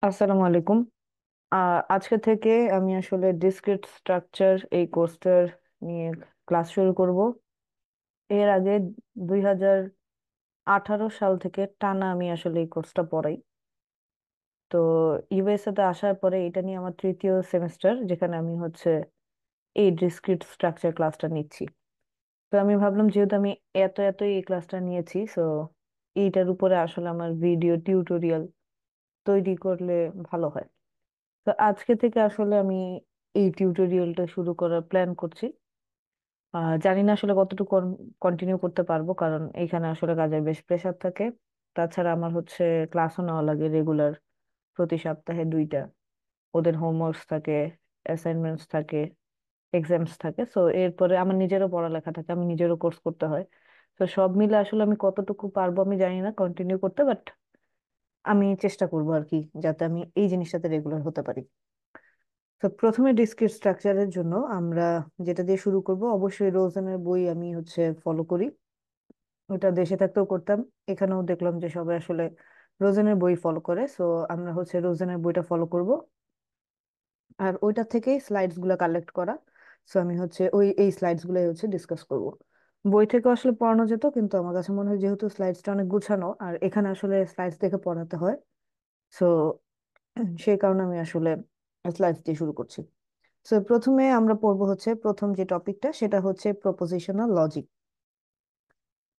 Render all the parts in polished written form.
আসসালামু আলাইকুম। আজকে থেকে আমি আসলে ডিসক্রিট স্ট্রাকচার এই কোর্সটার নিয়ে ক্লাস শুরু করব। এর আগে 2018 সাল থেকে টানা আমি আসলে এই কোর্সটা পড়াই। তো ইউএসএ তে আসার পরে এটা নিয়ে আমার তৃতীয় সেমিস্টার, যেখানে আমি এই ডিসক্রিট স্ট্রাকচার ক্লাসটা নিচ্ছি। তো আমি ভাবলাম, যেহেতু আমি এত এই ক্লাসটা নিয়েছি, সো এইটার উপরে আসলে আমার ভিডিও টিউটোরিয়াল তৈরি করলে ভালো হয়। তো আজকে থেকে আসলে আমি এই টিউটোরিয়ালটা শুরু করার প্ল্যান করছি। জানি না আসলে কতটুকু কন্টিনিউ করতে পারবো, কারণ এইখানে আসলে কাজের বেশ প্রেশার থাকে। তাছাড়া আমার ক্লাসও নেওয়া লাগে রেগুলার, প্রতি সপ্তাহে দুইটা। ওদের হোমওয়ার্কস থাকে, অ্যাসাইনমেন্টস থাকে, এক্সামস থাকে। সো এরপরে আমার নিজেরও পড়ালেখা থাকে, আমি নিজেরও কোর্স করতে হয়। তো সব মিলে আসলে আমি কতটুকু পারবো আমি জানি না কন্টিনিউ করতে, বাট আমি চেষ্টা করবো আর কি, যাতে আমি এই জিনিসটাতে রেগুলার হতে পারি। তো প্রথমে ডিসক্রিট স্ট্রাকচারের জন্য আমরা যেটা দিয়ে শুরু করব, অবশ্যই রোজনের বই আমি ফলো করি। ওটা দেশে থাকতেও করতাম, এখানেও দেখলাম যে সবাই আসলে রোজনের বই ফলো করে। সো আমরা রোজনের বইটা ফলো করব, আর ওইটা থেকেই স্লাইডস গুলা কালেক্ট করা। সো আমি এই স্লাইডস গুলাই ডিসকাস করব। বই থেকে আসলে পড়ানো যেত, কিন্তু আমার কাছে মনে হয় যেহেতু স্লাইডসটা অনেক গুছানো, আর এখানে আসলে স্লাইডস দেখে পড়াতে হয়, সো সেই কারণে আমি আসলে স্লাইডস দিয়ে শুরু করছি। সো প্রথমে আমরা পড়বো প্রথম যে টপিকটা, সেটা propositional logic.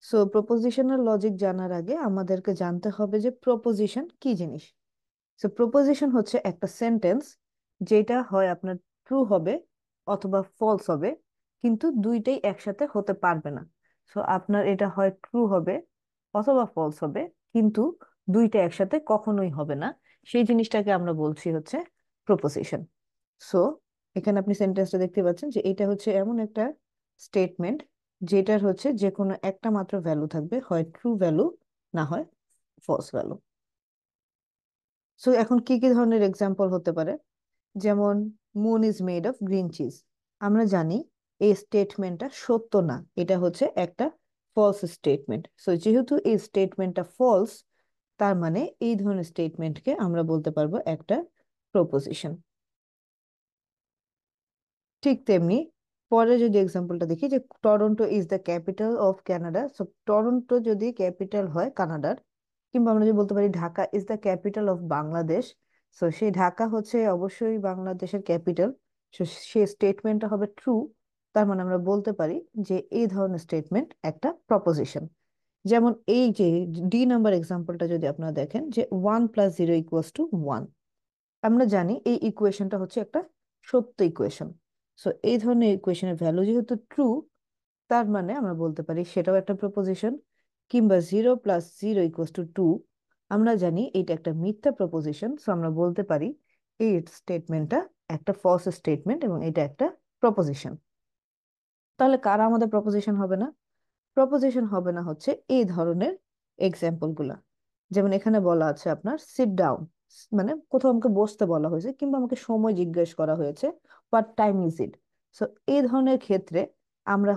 So propositional logic জানার আগে আমাদেরকে জানতে হবে যে প্রপোজিশন কি জিনিস। সো প্রপোজিশন হচ্ছে একটা সেন্টেন্স, যেটা হয় আপনার ট্রু হবে অথবা ফলস হবে, কিন্তু দুইটাই একসাথে হতে পারবে না। সো আপনার এটা হয় ট্রু হবে অথবা ফলস হবে, কিন্তু দুইটা একসাথে কখনোই হবে না। সেই জিনিসটাকে আমরা বলছি প্রপোজিশন। সো এখানে আপনি সেন্টেন্সটা দেখতে পাচ্ছেন যে এটা এমন একটা স্টেটমেন্ট, যেটার যে কোনো একটা মাত্র ভ্যালু থাকবে, হয় ট্রু ভ্যালু, না হয় ফলস ভ্যালু। সো এখন কি কি ধরনের এক্সাম্পল হতে পারে? যেমন, moon is made of green cheese. আমরা জানি এই স্টেটমেন্টটা সত্য না, এটা একটা ফলস স্টেটমেন্ট। সো যেহেতু এই স্টেটমেন্টটা ফলস, তার মানে এই ধরনের স্টেটমেন্টকে আমরা বলতে পারবো একটা প্রপোজিশন। ঠিক তেমনি পরে যদি এক্সাম্পলটা দেখি, যে Toronto is the capital of Canada. So Toronto যদি ক্যাপিটাল হয় কানাডার, কিংবা আমরা যদি বলতে পারি Dhaka is the capital of Bangladesh, so সেই ঢাকা অবশ্যই বাংলাদেশের ক্যাপিটাল। সো সেই স্টেটমেন্টটা হবে ট্রু। তার মানে আমরা বলতে পারি যে এই ধরনের স্টেটমেন্ট একটা প্রপোজিশন। যেমন এই যে ডি নাম্বার এক্সাম্পলটা যদি আপনারা দেখেন, যে 1 + 0 = 1, আমরা জানি এই ইকুয়েশনটা একটা সত্য ইকুয়েশন। সো এই ধরনের ইকুয়েশনের ভ্যালু যেহেতু ট্রু, তার মানে আমরা বলতে পারি সেটাও একটা প্রপোজিশন। কিংবা 0 + 0 = 2, আমরা জানি এটা একটা মিথ্যা প্রপোজিশন, সো আমরা বলতে পারি এই স্টেটমেন্টটা একটা ফলস স্টেটমেন্ট এবং এটা একটা প্রপোজিশন। তাহলে কারা আমাদের প্রপোজিশন হবে না? প্রপোজিশন হবে না এই ধরনের এক্সাম্পল গুলা। যেমন এখানে বলা আছে আপনার সিট ডাউন, মানে কোথাও আমাকে বসতে বলা হয়েছে, কিংবা আমাকে সময় জিজ্ঞেস করা হয়েছে, what time is it. So এই ধরনের ক্ষেত্রে আমরা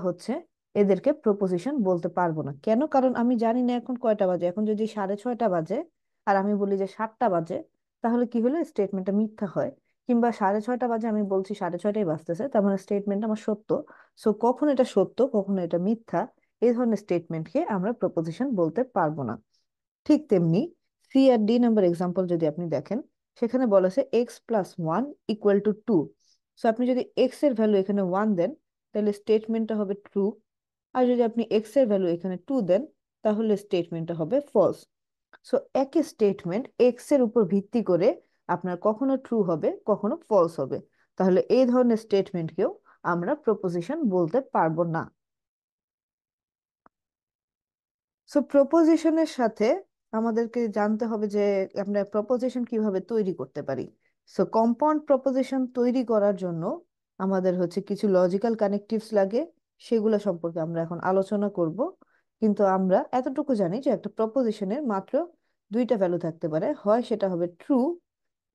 এদেরকে প্রপোজিশন বলতে পারবো না। কেন? কারণ আমি জানি না এখন কয়টা বাজে। এখন যদি 6:30 বাজে আর আমি বলি যে 7টা বাজে, তাহলে কি হলো? স্টেটমেন্টটা মিথ্যা হয়। কিংবা 6:30 বাজে আমি বলছি 6:30টাই বাজতেছে, তার মানে স্টেটমেন্ট আমার সত্য। সো কখন এটা সত্য, কখনো এটা মিথ্যা, এই ধরনের স্টেটমেন্টকে আমরা প্রপোজিশন বলতে পারবো না। ঠিক তেমনি সি আর ডি নাম্বার এক্সাম্পল যদি আপনি দেখেন, সেখানে বলা আছে x + 1 = 2। সো আপনি যদি এক্স এর ভ্যালু এখানে 1 দেন, তাহলে স্টেটমেন্টটা হবে ট্রু। আর যদি আপনি এক্স এর ভ্যালু এখানে 2 দেন, তাহলে স্টেটমেন্টটা হবে ফলস। সো একই স্টেটমেন্ট এক্স এর উপর ভিত্তি করে আপনার কখনো ট্রু হবে, কখনো ফলস হবে। তাহলে এই ধরনের স্টেটমেন্টকেও আমরা প্রপোজিশন বলতে পারবো না। সো প্রপোজিশনের সাথে আমাদেরকে জানতে হবে যে আমরা প্রপোজিশন কিভাবে তৈরি করতে পারি। সো কম্পাউন্ড প্রপোজিশন তৈরি করার জন্য আমাদের কিছু লজিক্যাল কানেকটিভস লাগে, সেগুলো সম্পর্কে আমরা এখন আলোচনা করব। কিন্তু আমরা এতটুকু জানি যে একটা প্রপোজিশনের মাত্র দুইটা ভ্যালু থাকতে পারে, হয় সেটা হবে ট্রু,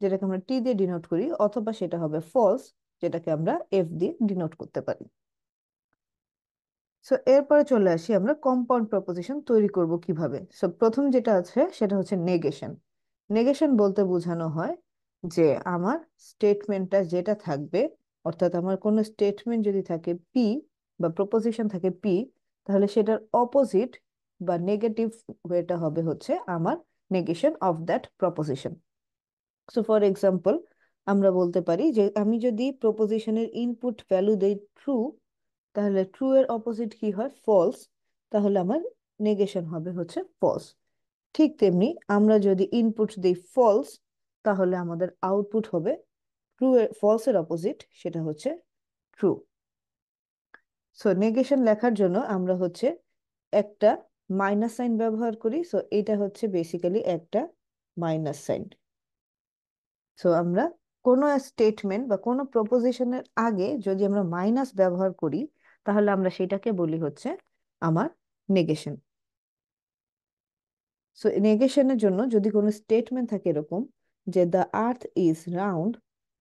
যেটাকে আমরা টি দিয়ে ডিনোট করি, অথবা সেটা হবে ফলস, যেটাকে আমরা এফ দিয়ে ডিনোট করতে পারি। সো এরপরে চলে আসি আমরা কম্পাউন্ড প্রপোজিশন তৈরি করব কিভাবে। সো প্রথম যেটা আছে সেটা নেগেশন। নেগেশন বলতে বোঝানো হয় যে আমার স্টেটমেন্টটা যেটা থাকবে, অর্থাৎ আমার কোনো স্টেটমেন্ট যদি থাকে পি বা প্রপোজিশন থাকে পি, তাহলে সেটার অপোজিট বা নেগেটিভ ওয়েটা হবে হচ্ছে আমার negation of that proposition. So for example, আমরা বলতে পারি যে আমি যদি প্রপোজিশনের ইনপুট ভ্যালু দেই ট্রু, তাহলে ট্রু এর অপোজিট কি হয়? ফলস। তাহলে আমার নেগেশন হবে হচ্ছে ফলস। ঠিক তেমনি আমরা যদি ইনপুট দিই ফলস, তাহলে আমাদের আউটপুট হবে ট্রু। এর ফলস এর অপোজিট সেটা হচ্ছে ট্রু। সো নেগেশন লেখার জন্য আমরা হচ্ছে একটা মাইনাস সাইন ব্যবহার করি। সো এটা হচ্ছে বেসিক্যালি একটা মাইনাস সাইন। সো আমরা কোনো স্টেটমেন্ট বা কোনো প্রপোজিশনের আগে যদি আমরা মাইনাস ব্যবহার করি, তাহলে আমরা সেটাকে বলি হচ্ছে আমার নেগেশন। সো নেগেশনের জন্য যদি কোনো স্টেটমেন্ট থাকে এরকম যে দ্য আর্থ ইজ রাউন্ড,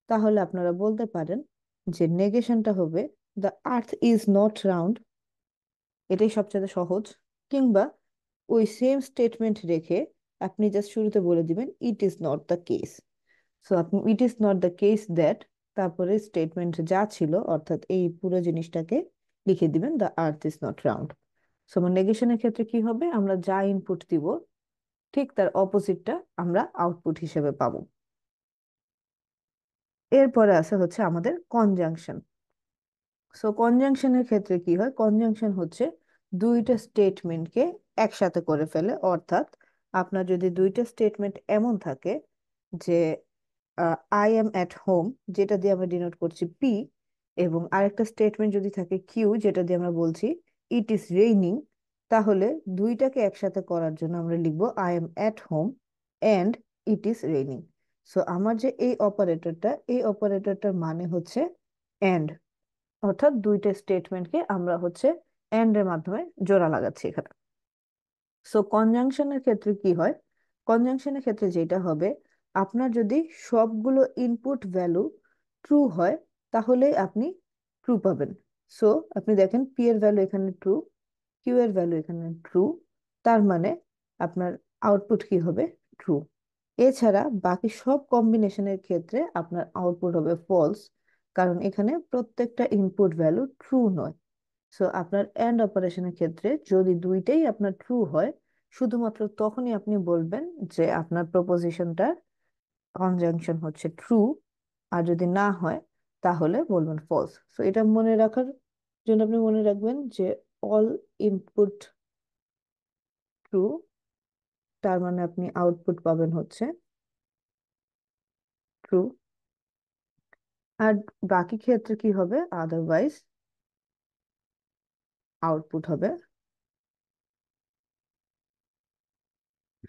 তাহলে আপনারা বলতে পারেন যে নেগেশনটা হবে the earth is not round. এটাই সবচেয়ে সহজ। কিংবা ওই সেম স্টেটমেন্ট রেখে আপনি জাস্ট শুরুতে বলে দিবেন it is not the case. So আপনি it is not the case that, তারপরে স্টেটমেন্ট যা ছিল অর্থাৎ এই পুরো জিনিসটাকে লিখে দিবেন the earth is not round. So আমার নেগেশনের ক্ষেত্রে কি হবে? আমরা যা ইনপুট দিব ঠিক তার অপোজিটটা আমরা আউটপুট হিসেবে পাবো। এরপরে আছে হচ্ছে আমাদের কনজাংশন। সো কনজাংশনের ক্ষেত্রে কি হয়? কনজাংশন হচ্ছে দুইটা স্টেটমেন্টকে একসাথে করে ফেলে। অর্থাৎ আপনার যদি দুইটা স্টেটমেন্ট এমন থাকে যে আই এম অ্যাট হোম, যেটা দিয়ে আমরা ডিনোট করছি পি, এবং আরেকটা স্টেটমেন্ট যদি থাকে কিউ, যেটা দিয়ে আমরা বলছি ইট ইজ রেইনিং, তাহলে দুইটাকে একসাথে করার জন্য আমরা লিখবো I am at home and it is raining. So আমার যে এই অপারেটরটা, এই অপারেটরটার মানে হচ্ছে অ্যান্ড, অর্থাৎ দুইটা স্টেটমেন্টকে আমরা হচ্ছে অ্যান্ড এর মাধ্যমে জোড়া লাগাচ্ছি এখানে। সো কনজাংশনের ক্ষেত্রে কি হয়? কনজাংশনের ক্ষেত্রে যেটা হবে, আপনার যদি সবগুলো ইনপুট ভ্যালু ট্রু হয়, তাহলে আপনি ট্রু পাবেন। সো আপনি দেখেন পি এর ভ্যালু এখানে ট্রু, কিউ এর ভ্যালু এখানে ট্রু, তার মানে আপনার আউটপুট কি হবে? ট্রু। এছাড়া বাকি সব কম্বিনেশনের ক্ষেত্রে আপনার আউটপুট হবে ফলস, কারণ এখানে প্রত্যেকটা ইনপুট ভ্যালু ট্রু নয়। সো আপনার এন্ড অপারেশনের ক্ষেত্রে যদি দুইটাই আপনার ট্রু হয়, শুধুমাত্র তখনই আপনি বলবেন যে আপনার প্রপোজিশনটা কনজাংশন হচ্ছে ট্রু। আর যদি না হয়, তাহলে বলবেন ফলস। সো এটা মনে রাখার জন্য আপনি মনে রাখবেন যে অল ইনপুট ট্রু, তার মানে আপনি আউটপুট পাবেন হচ্ছে ট্রু। আর বাকি ক্ষেত্রে কি হবে? আদারওয়াইজ আউটপুট হবে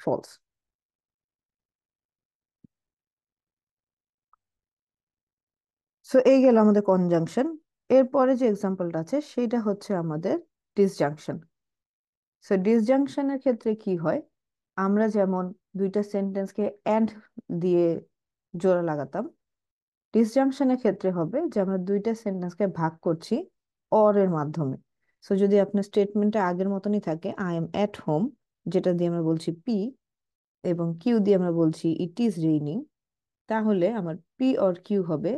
ফলস। সো এই গেল আমাদের কনজাংশন। এরপরে যে এক্সাম্পলটা আছে সেটা হচ্ছে আমাদের ডিসজাংশন। সো ডিসজাংশনের ক্ষেত্রে কি হয়? আমরা যেমন দুইটা সেন্টেন্সকে এন্ড দিয়ে জোড়া লাগাতাম, ডিসজাংশনের ক্ষেত্রে হবে যে আমরা দুইটা সেন্টেন্সকে ভাগ করছি অর এর মাধ্যমে। সো যদি আপনার স্টেটমেন্টটা আগের মতনই থাকে আই এম এট হোম, যেটা দিয়ে আমরা বলছি পি, এবং কিউ দিয়ে আমরা বলছি ইট ইজ রেইনিং, তাহলে আমার পি অর কিউ হবে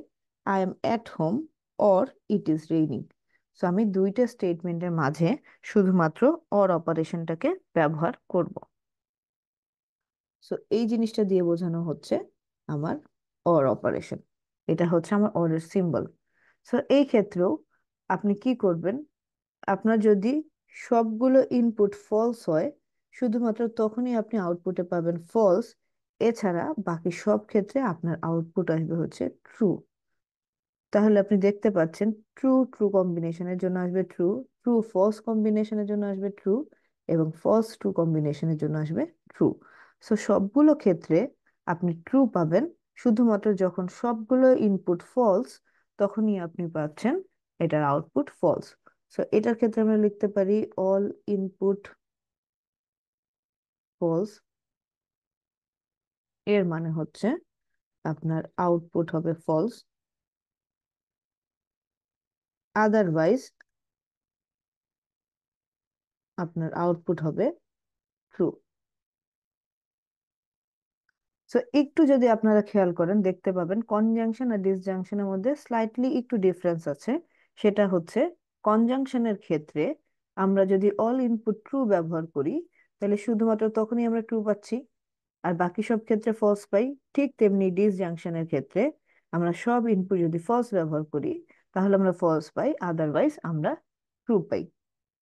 I am at home or it is raining. So আমি দুইটা স্টেটমেন্টের মাঝে শুধুমাত্র অর অপারেশনটাকে ব্যবহার করব। সো এই জিনিসটা দিয়ে বোঝানো হচ্ছে আমার অর অপারেশন। এটা হচ্ছে আমার অর এর সিম্বল। সো এই ক্ষেত্রেও আপনি কি করবেন? আপনার যদি সবগুলো ইনপুট ফলস হয়, শুধুমাত্র তখনই আপনি আউটপুটে পাবেন ফলস। এছাড়া বাকি সব ক্ষেত্রে আপনার আউটপুট আসবে হচ্ছে ট্রু। তাহলে আপনি দেখতে পাচ্ছেন ট্রু ট্রু কম্বিনেশনের জন্য আসবে ট্রু, ট্রু ফলস কম্বিনেশনের জন্য আসবে ট্রু, এবং ফলস ট্রু কম্বিনেশনের জন্য আসবে ট্রু। সো সবগুলো ক্ষেত্রে আপনি ট্রু পাবেন। শুধুমাত্র যখন সবগুলো ইনপুট ফলস, তখনই আপনি পাচ্ছেন এটার আউটপুট ফলস। সো এটার ক্ষেত্রে আমরা লিখতে পারি অল ইনপুট ফলস, এর মানে হচ্ছে আপনার আউটপুট হবে ফলস। আদারওয়াইজ আপনার আউটপুট হবে ট্রু। সো একটু যদি আপনারা খেয়াল করেন দেখতে পাবেন কনজাংশন আর ডিসজাংশনের মধ্যে স্লাইটলি একটু ডিফারেন্স আছে। সেটা হচ্ছে কনজাংশনের ক্ষেত্রে আমরা যদি অল ইনপুট ট্রু ব্যবহার করি তাহলে শুধুমাত্র তখনই আমরা ট্রু পাচ্ছি, আর বাকি সব ক্ষেত্রে ফলস পাই। ঠিক তেমনি ডিসজাংশনের ক্ষেত্রে আমরা সব ইনপুট যদি ফলস ব্যবহার করি তাহলে আমরা ফলস পাই, আদারওয়াইজ আমরা ট্রু পাই।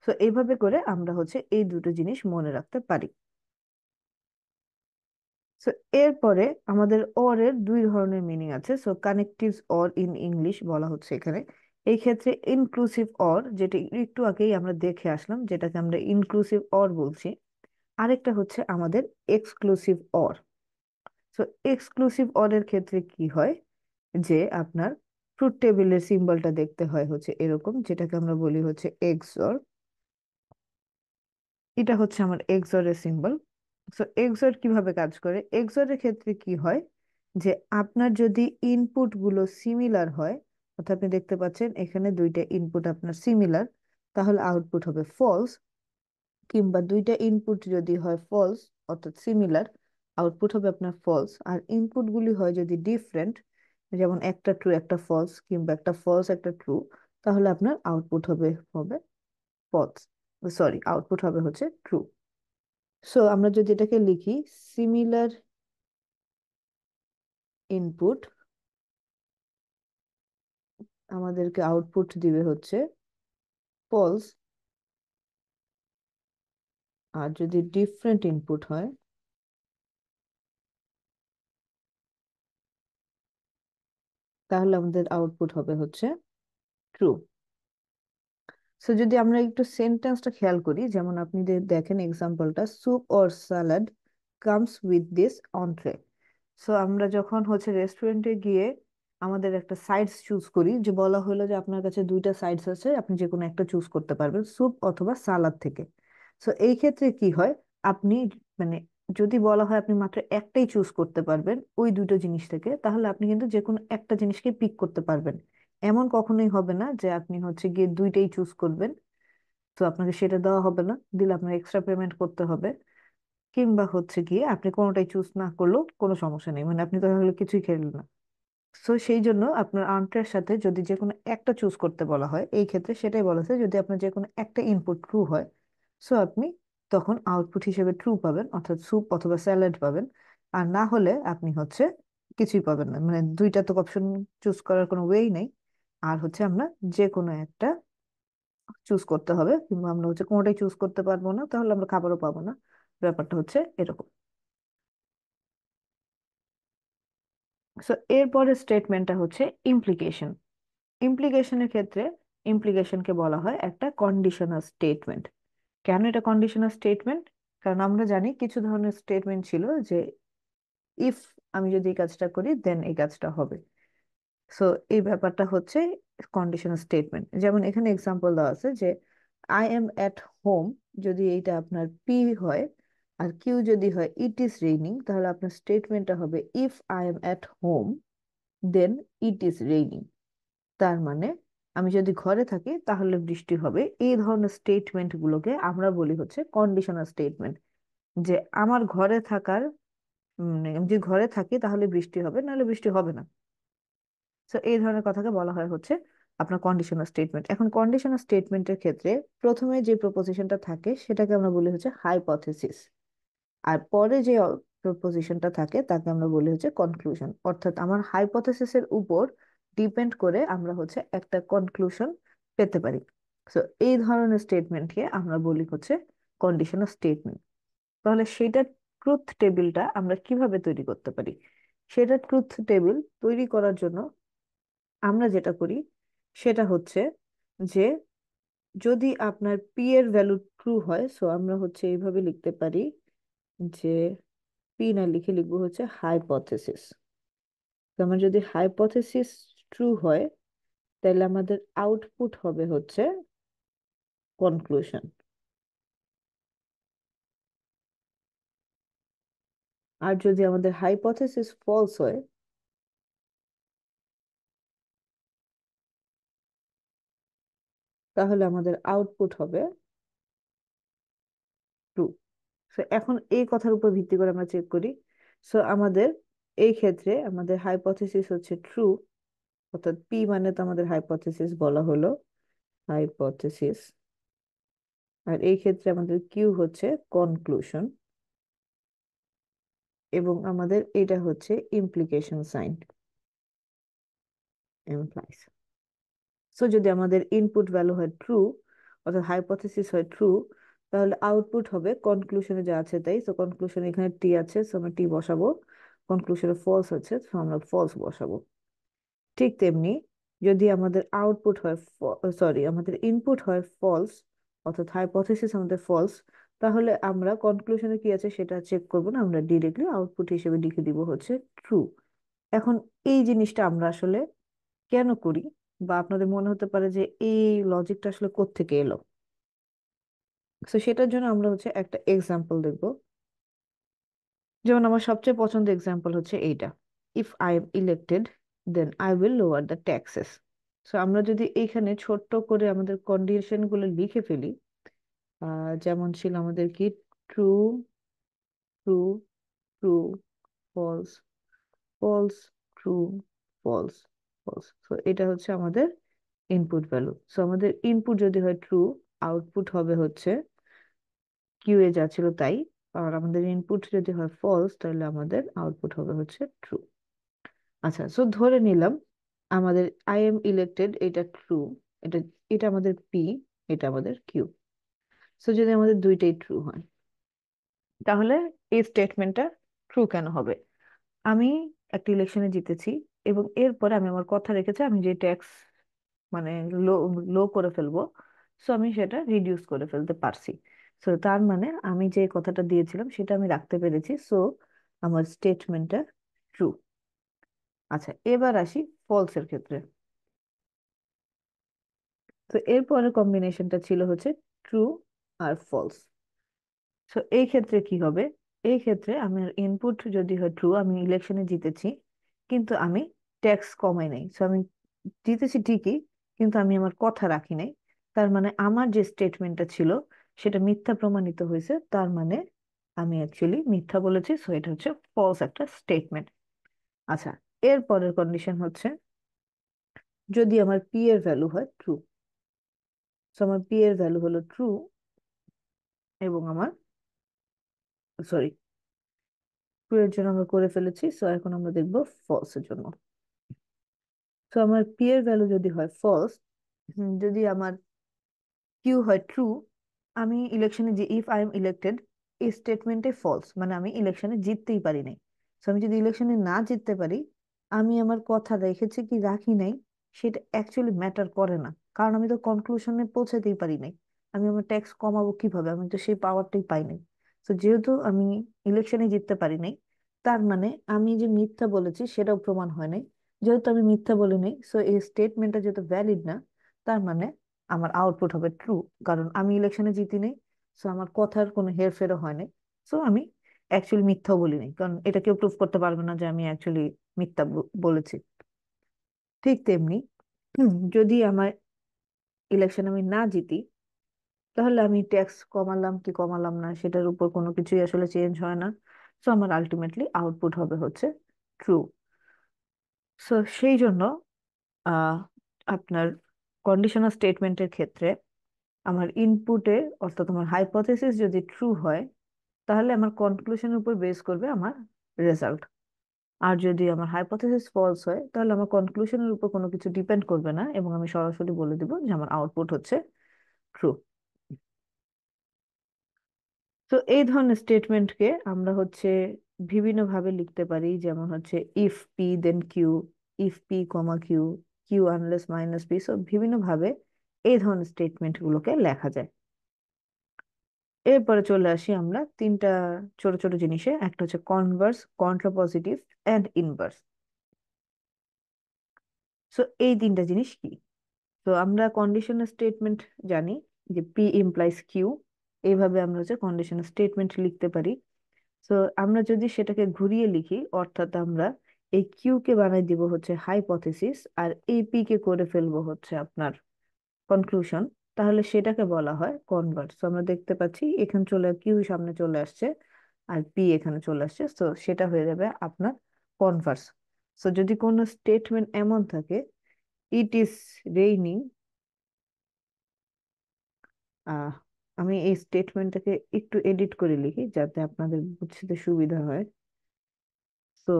তো এইভাবে করে আমরা হচ্ছে এই দুটো জিনিস মনে রাখতে পারি। সো এরপরে আমাদের অর এর দুই ধরনের মিনিং আছে। So connective or in English বলা হচ্ছে এখানে। এই ক্ষেত্রে ইনক্লুসিভ অর, যেটা একটু আগেই আমরা দেখে আসলাম, যেটাকে আমরা ইনক্লুসিভ অর বলছি। আরেকটা হচ্ছে আমাদের exclusive or. So exclusive or এর ক্ষেত্রে কি হয়, যে আপনার ট্রুথ টেবিলের সিম্বলটা দেখতে হয় হচ্ছে এরকম, যেটাকে আমরা বলি হচ্ছে এক্সর। এটা হচ্ছে আমার এক্সর এর সিম্বল। সো এক্সর কিভাবে কাজ করে, এক্সর এর ক্ষেত্রে কি হয়, যে আপনার যদি ইনপুট গুলো সিমিলার হয়, অর্থাৎ আপনি দেখতে পাচ্ছেন এখানে দুইটা ইনপুট আপনার সিমিলার, তাহলে আউটপুট হবে ফলস। কিংবা দুইটা ইনপুট যদি হয় ফলস অর্থাৎ সিমিলার, আউটপুট হবে আপনার ফলস। আর ইনপুট গুলি হয় যদি ডিফারেন্ট, যেমন একটা ট্রু একটা ফলস কিংবা একটা ফলস একটা ট্রু, তাহলে আপনার আউটপুট হবে হবে ফলস, সরি আউটপুট হবে হচ্ছে ট্রু। সো আমরা যদি এটাকে লিখি, সিমিলার ইনপুট আমাদেরকে আউটপুট দিবে হচ্ছে ফলস, আর যদি ডিফারেন্ট ইনপুট হয় তাহলে আমাদের আউটপুট হবে হচ্ছে ট্রু। সো যদি আমরা একটু সেন্টেন্সটা খেয়াল করি, যেমন আপনি দেখেন এক্সাম্পলটা, soup or salad comes with this entree. সো আমরা যখন হচ্ছে রেস্টুরেন্টে গিয়ে আমাদের একটা সাইডস চুজ করি, যে বলা হলো যে আপনার কাছে দুইটা সাইডস আছে, আপনি যে কোনো একটা চুজ করতে পারবেন স্যুপ অথবা সালাদ থেকে। সো এই ক্ষেত্রে কি হয়, আপনি মানে যদি বলা হয় আপনি মাত্র একটাই চুজ করতে পারবেন ওই দুটো জিনিস থেকে, তাহলে আপনি কিন্তু যে কোনো একটা জিনিসকে পিক করতে পারবেন। এমন কখনোই হবে না যে আপনি হচ্ছে গিয়ে দুইটাই চুজ করবেন, তো আপনাকে সেটা দেওয়া হবে না, দিলে আপনার এক্সট্রা পেমেন্ট করতে হবে। কিংবা হচ্ছে গিয়ে আপনি কোনোটাই চুজ না করলেও কোনো সমস্যা নেই, মানে আপনি তাহলে কিছুই খেলেন না। সো সেই জন্য আপনার আনসারের সাথে যদি যে কোনো একটা চুজ করতে বলা হয়, এই ক্ষেত্রে সেটাই বলা হয়, যদি আপনার যে কোনো একটা ইনপুট ট্রু হয়, সো আপনি তখন আউটপুট হিসেবে ট্রু পাবেন, অর্থাৎ স্যুপ অথবা স্যালাড পাবেন। আর না হলে আপনি হচ্ছে কিছুই পাবেন না, মানে দুইটা তো অপশন চুজ করার কোনো ওয়েই নেই। আর হচ্ছে আমরা যে কোনো একটা চুজ করতে হবে, কিংবা আমরা হচ্ছে কোনোটাই চুজ করতে পারবো না, তাহলে আমরা খাবারও পাবো না। ব্যাপারটা হচ্ছে এরকম। সো এরপরের স্টেটমেন্টটা হচ্ছে ইমপ্লিকেশন। ইমপ্লিকেশনের ক্ষেত্রে ইমপ্লিকেশনকে বলা হয় একটা কন্ডিশনাল স্টেটমেন্ট। কেন এটা কন্ডিশনাল স্টেটমেন্ট? কারণ আমরা জানি কিছু ধরনের স্টেটমেন্ট ছিল যে ইফ আমি যদি এই কাজটা করি দেন এই কাজটা হবে। সো এই ব্যাপারটা হচ্ছে কন্ডিশনাল স্টেটমেন্ট। যেমন এখানে এক্সাম্পল দেওয়া আছে যে আই এম এট হোম, যদি এইটা আপনার পি হয় আর কিউ যদি হয় ইট ইজ রেইনিং, তাহলে আপনার স্টেটমেন্টটা হবে if I am at home then it is raining. তার মানে আমি যদি ঘরে থাকি তাহলে বৃষ্টি হবে। এই ধরনের স্টেটমেন্ট গুলোকে আমরা বলি হচ্ছে কন্ডিশনাল স্টেটমেন্ট, যে আমার ঘরে থাকার আমি যদি ঘরে থাকি তাহলে বৃষ্টি হবে, নাহলে বৃষ্টি হবে না। তো এই ধরনের কথাকে বলা হয় হচ্ছে আপনার কন্ডিশনাল স্টেটমেন্ট। এখন কন্ডিশনাল স্টেটমেন্টের ক্ষেত্রে প্রথমে যে প্রপোজিশনটা থাকে সেটাকে আমরা বলি হচ্ছে হাইপোথেসিস, আর পরে যে প্রপোজিশনটা থাকে তাকে আমরা বলি হচ্ছে কনক্লুশন। অর্থাৎ আমার হাইপোথেসিসের উপর ডিপেন্ড করে আমরা হচ্ছে একটা কনক্লুশন পেতে পারি। তো এই ধরনের স্টেটমেন্টকে আমরা বলি হচ্ছে কন্ডিশনাল স্টেটমেন্ট। তাহলে সেটার ট্রুথ টেবিলটা আমরা কিভাবে তৈরি করতে পারি? সেটা ট্রুথ টেবিল তৈরি করার জন্য আমরা যেটা করি সেটা হচ্ছে যে যদি আপনার পি এর ভ্যালু ট্রু হয়, সো আমরা হচ্ছে এইভাবে লিখতে পারি যে পি না লিখে লিখবো হচ্ছে হাইপোথেসিস। আমার যদি হাইপোথেসিস ট্রু হয় তাহলে আমাদের আউটপুট হবে হচ্ছে কনক্লুশন। আর যদি আমাদের হাইপোথেসিস ফলস হয় তাহলে আমাদের আউটপুট হবে ট্রু। তো এখন এই কথার উপর ভিত্তি করে আমরা চেক করি। সো আমাদের এই ক্ষেত্রে আমাদের হাইপোথিসিস হচ্ছে ট্রু, অর্থাৎ পি মানে তো আমাদের হাইপোথিসিস বলা হলো, হাইপোথিসিস। আর এই ক্ষেত্রে আমাদের কিউ হচ্ছে কনক্লুশন, এবং আমাদের এটা হচ্ছে ইমপ্লিকেশন সাইন, ইমপ্লাইজ। সো যদি আমাদের ইনপুট ভ্যালু হয় ট্রু, অর্থাৎ হাইপোথিসিস হয় ট্রু, তাহলে আউটপুট হবে কনক্লুশনে যা আছে তাই। সো কনক্লুশনে এখানে টি আছে, সো আমরা টি বসাবো। কনক্লুশনে ফলস আছে, সো আমরা ফলস বসাবো। ঠিক তেমনি যদি আমাদের আউটপুট হয়, সরি, আমাদের ইনপুট হয় ফলস, অর্থাৎ হাইপোথিসিস আমাদের ফলস, তাহলে আমরা কনক্লুশনে কি আছে সেটা চেক করবো না, আমরা ডিরেক্টলি আউটপুট হিসেবে লিখে দিব হচ্ছে ট্রু। এখন এই জিনিসটা আমরা আসলে কেন করি, বা আপনাদের মনে হতে পারে যে এই লজিকটা আসলে কোত্থেকে এলো। তো সেটার জন্য আমরা হচ্ছে একটা এক্সাম্পল দেখবো। যেমন আমার সবচেয়ে পছন্দের এক্সাম্পল হচ্ছে এইটা, if I am elected then I will lower the taxes. So আমরা যদি এইখানে ছোট্ট করে আমাদের কন্ডিশন গুলো লিখে ফেলি, যেমন ছিল আমাদের কি, true, true, true, false, false, true, false, false. So এটা হচ্ছে আমাদের ইনপুট ভ্যালু। সো আমাদের ইনপুট যদি হয় ট্রু, আউটপুট হবে হচ্ছে কিউ এ যা ছিল তাই। আর আমাদের ইনপুট যদি হয় ফলস, তাহলে আমাদের আউটপুট হবে হচ্ছে ট্রু। আচ্ছা, সো ধরে নিলাম আমাদের আই এম ইলেক্টেড এটা ট্রু, এটা এটা আমাদের পি, এটা আমাদের কিউ। সো যদি আমাদের দুইটাই ট্রু হয়, তাহলে এই স্টেটমেন্টটা ট্রু কেন হবে? আমি একটা ইলেকশনে জিতেছি, এবং এরপরে আমি আমার কথা রেখেছি, আমি যে ট্যাক্স মানে লো লো করে ফেলবো, সো আমি সেটা রিডিউস করে ফেলতে পারছি। সো তার মানে আমি যে কথাটা দিয়েছিলাম সেটা আমি রাখতে পেরেছি, সো আমার স্টেটমেন্টটা ট্রু। আচ্ছা, এবার আসি ফলস এর ক্ষেত্রে। তো এরপরের কম্বিনেশনটা ছিল হচ্ছে ট্রু আর ফলস। সো এই ক্ষেত্রে কি হবে? এই ক্ষেত্রে আমার ইনপুট যদি হয় ট্রু, আমি ইলেকশনে জিতেছি, কিন্তু আমি ট্যাক্স কমাই নাই। সো আমি জিতেছি ঠিকই, কিন্তু আমি আমার কথা রাখি নাই। তার মানে আমার যে স্টেটমেন্টটা ছিল সেটা মিথ্যা প্রমাণিত হয়েছে, তার মানে আমি অ্যাকচুয়ালি মিথ্যা বলেছি, সো এটা হচ্ছে ফলস একটা স্টেটমেন্ট। আচ্ছা, এর পরের কন্ডিশন হচ্ছে যদি আমার পি এর ভ্যালু হয় ট্রু। সো আমার পি এর ভ্যালু হলো ট্রু, এবং আমার, সরি, ট্রু এর জন্য আমরা করে ফেলেছি, সো এখন আমরা দেখবো ফলস এর জন্য। তো আমার পি এর ভ্যালু যদি হয় ফলস, যদি আমার কিউ হয় ট্রু, আমি ইলেকশনে যে ইফ আই এম ইলেক্টেড, এই স্টেটমেন্টে ফলস, মানে আমি ইলেকশনে জিততেই পারি নাই। তো আমি যদি ইলেকশনে না জিততে পারি, আমি আমার কথা রেখেছি কি রাখি নাই সেটা অ্যাকচুয়ালি ম্যাটার করে না, কারণ আমি তো কনক্লুশনে পৌঁছাতেই পারি নাই। আমি আমার ট্যাক্স কমাবো কিভাবে? আমি তো সেই পাওয়ারটাই পাই নাই। তো যেহেতু আমি ইলেকশনে জিততে পারি নাই, তার মানে আমি যে মিথ্যা বলেছি সেটাও প্রমাণ হয় নাই। যেহেতু আমি মিথ্যা বলি নাই, সো এই স্টেটমেন্টটা যেহেতু ভ্যালিড না, তার মানে আমার আউটপুট হবে ট্রু, কারণ আমি ইলেকশনে জিতি নাই। সো আমার কথার কোনো হেরফেরও হয় নাই। সো আমি অ্যাকচুয়ালি মিথ্যাও বলি নাই, কারণ এটা কেউ প্রুফ করতে পারবে না যে আমি অ্যাকচুয়ালি মিথ্যা বলেছি। ঠিক তেমনি যদি আমার ইলেকশন আমি না জিতি, তাহলে আমি ট্যাক্স কমালাম কি কমালাম না সেটার উপর কোনো কিছুই আসলে চেঞ্জ হয় না। সো আমার আলটিমেটলি আউটপুট হবে হচ্ছে ট্রু। সো সেই জন্য আহ আপনার কন্ডিশনাল স্টেটমেন্টের ক্ষেত্রে আমার ইনপুটে, অর্থাৎ আমার হাইপোথেসিস যদি ট্রু হয়, তাহলে আমার কনক্লুশনের উপর বেস করবে আমার রেজাল্ট। আর যদি আমার হাইপোথেসিস ফলস হয়, তাহলে আমার কনক্লুশনের উপর কোনো কিছু ডিপেন্ড করবে না, এবং আমি সরাসরি বলে দিব যে আমার আউটপুট হচ্ছে ট্রু। তো এই ধরনের স্টেটমেন্টকে আমরা হচ্ছে বিভিন্ন ভাবে লিখতে পারি, যেমন হচ্ছে if p then q, if p comma q, q unless minus p. So বিভিন্ন ভাবে এই ধরনের স্টেটমেন্ট গুলোকে লেখা যায়। এরপরে চলে আসি আমরা তিনটা ছোট ছোট জিনিসে, একটা হচ্ছে converse, contrapositive and inverse. So এই তিনটা জিনিস কি? তো আমরা কন্ডিশনাল স্টেটমেন্ট জানি যে পি ইমপ্লাইজ কিউ, এইভাবে আমরা হচ্ছে কন্ডিশনাল স্টেটমেন্ট লিখতে পারি। তো আমরা যদি সেটাকে ঘুরিয়ে লিখি, অর্থাৎ আমরা এই কিউ কে বানাই দিব হচ্ছে হাইপোথেসিস, আর এই পি কে করে ফেলবো হচ্ছে আপনার কনক্লুশন, তাহলে সেটাকে বলা হয় কনভার্স। আমরা দেখতে পাচ্ছি এখানে চলে কিউ সামনে চলে আসছে, আর পি এখানে চলে আসছে, তো সেটা হয়ে যাবে আপনার কনভার্স। তো যদি কোনো স্টেটমেন্ট এমন থাকে, ইট ইজ রেইনিং, আহ আমি এই স্টেটমেন্টটাকে একটু এডিট করে লিখি যাতে আপনাদের বুঝতে সুবিধা হয়। So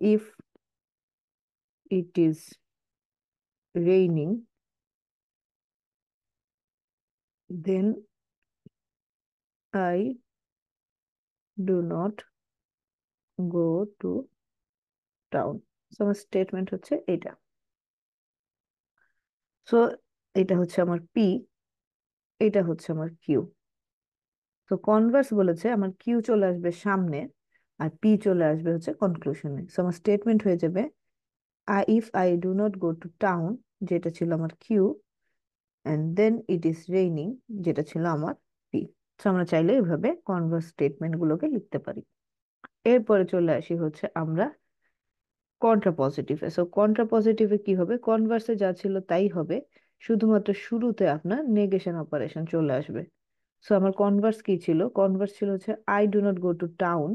if it is raining, then I do not go to town. So আমার স্টেটমেন্ট হচ্ছে এটা। সো এটা হচ্ছে আমার পি, এটা হচ্ছে আমার কিউ। তো কনভার্স বলেছে আমার কিউ চলে আসবে সামনে, আর পি চলে আসবে হচ্ছে কনক্লুশনে। সো আমার স্টেটমেন্ট হয়ে যাবে if I do not go to town, যেটা ছিল আমার q, and then it is raining, যেটা ছিল আমার পি। তো আমরা চাইলে এভাবে কনভার্স স্টেটমেন্ট গুলোকে লিখতে পারি। এরপরে চলে আসি হচ্ছে আমরা কন্ট্রা পজিটিভে। সো কন্ট্রা পজিটিভে কি হবে, কনভার্সে যা ছিল তাই হবে, শুধুমাত্র শুরুতে আপনার নেগেশন অপারেশন চলে আসবে। সো আমার কনভার্স কি ছিল, কনভার্স ছিল হচ্ছে I do not go to town,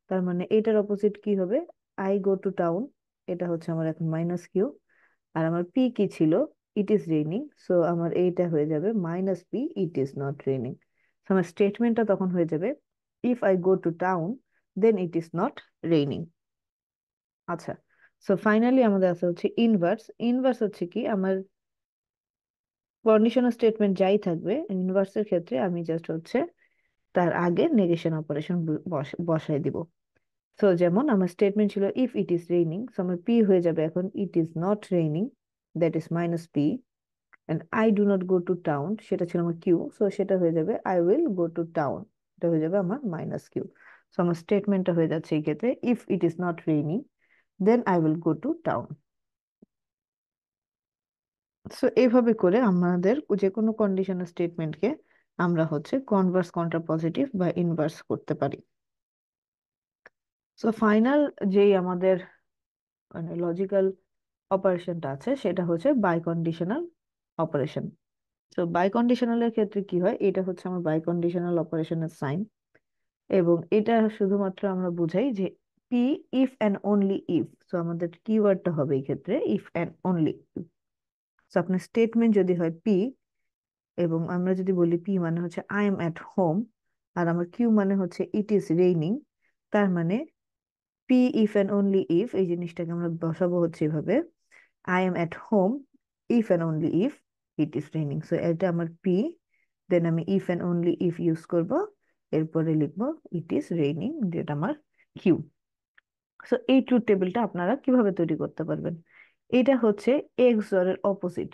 তার মানে এটার অপোজিট কি হবে, আই গো টু টাউন। এটা হচ্ছে আমার এখন মাইনাস কিউ। আর আমার পি কি ছিল, ইট ইজ রেইনিং, সো আমার এইটা হয়ে যাবে minus p, it is not raining. আমার স্টেটমেন্টটা তখন হয়ে যাবে if I go to town, then it is not raining. আচ্ছা, সো ফাইনালি আমাদের আছে হচ্ছে ইনভার্স। ইনভার্স হচ্ছে কি, আমার কন্ডিশনাল স্টেটমেন্ট যাই থাকবে ইনভার্সের ক্ষেত্রে আমি জাস্ট হচ্ছে তার আগে নেগেশন অপারেশন বসাই দিব। সো যেমন আমার স্টেটমেন্ট ছিল if it is raining, so আমার পি হয়ে যাবে এখন it is not raining, that is minus p. And I do not go to town, সেটা ছিল আমার কিউ, সো সেটা হয়ে যাবে I will go to town, এটা হয়ে যাবে আমার মাইনাস কিউ। সো আমার স্টেটমেন্টটা হয়ে যাচ্ছে এই ক্ষেত্রে if it is not raining, then I will go to town. So এইভাবে করে আমাদের যে কোনো কন্ডিশনাল স্টেটমেন্টকে আমরা হচ্ছে কনভার্স, কন্ট্রা পজিটিভ বা ইনভার্স করতে পারি। সো ফাইনাল যেই আমাদের মানে লজিক্যাল অপারেশনটা আছে সেটা হচ্ছে বাই কন্ডিশনাল অপারেশন। তো বাই কন্ডিশনালের ক্ষেত্রে কি হয়, এটা হচ্ছে আমার বাই কন্ডিশনাল অপারেশনের সাইন, এবং এটা শুধুমাত্র আমরা বুঝাই যে P if and only if. তো আমাদের কিওয়ার্ডটা হবে এই ক্ষেত্রে ইফ অ্যান্ড অনলি। তো আপনার স্টেটমেন্ট যদি হয় পি, এবং আমরা যদি বলি পি মানে হচ্ছে আই এম অ্যাট হোম, আর আমার কিউ মানে হচ্ছে ইট ইজ রেইনিং, তার মানে P if and only if এই জিনিসটাকে আমরা বসাবো হচ্ছে এভাবে, I am at home if and only if it is raining. So এটা আমার পি, দেন আমি if and only if use করব, এরপরে লিখবো ইট ইজ রেইনিং, যেটা আমার কিউ। সো এই ট্রুথ টেবিলটা আপনারা কিভাবে তৈরি করতে পারবেন, এটা হচ্ছে এক্স অর এর অপোজিট।